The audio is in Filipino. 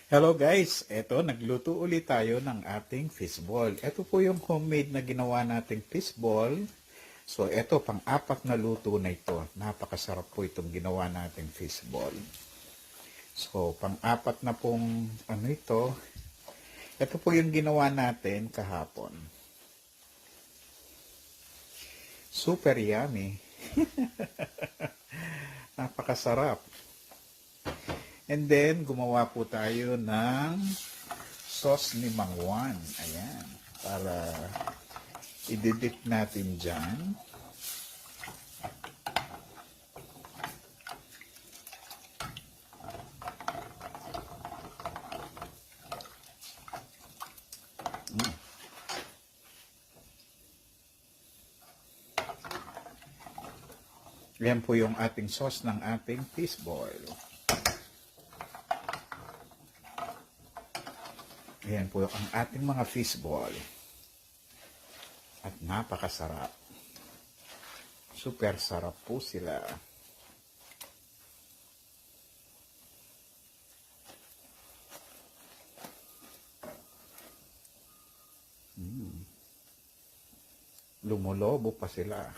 Hello guys, eto nagluto ulit tayo ng ating fishball. Ito po yung homemade na ginawa nating fishball. So eto pang-apat na luto na ito. Napakasarap po itong ginawa nating fishball. So pang-apat na pong ano ito. Ito po yung ginawa natin kahapon. Super yummy. Napakasarap. And then, gumawa po tayo ng sauce ni Mang Juan. Ayan. Para i-dip natin dyan. Ayan po yung ating sauce ng ating fishball. Ayan po ang ating mga fishball. At napakasarap. Super sarap po sila. Lumulobo pa sila.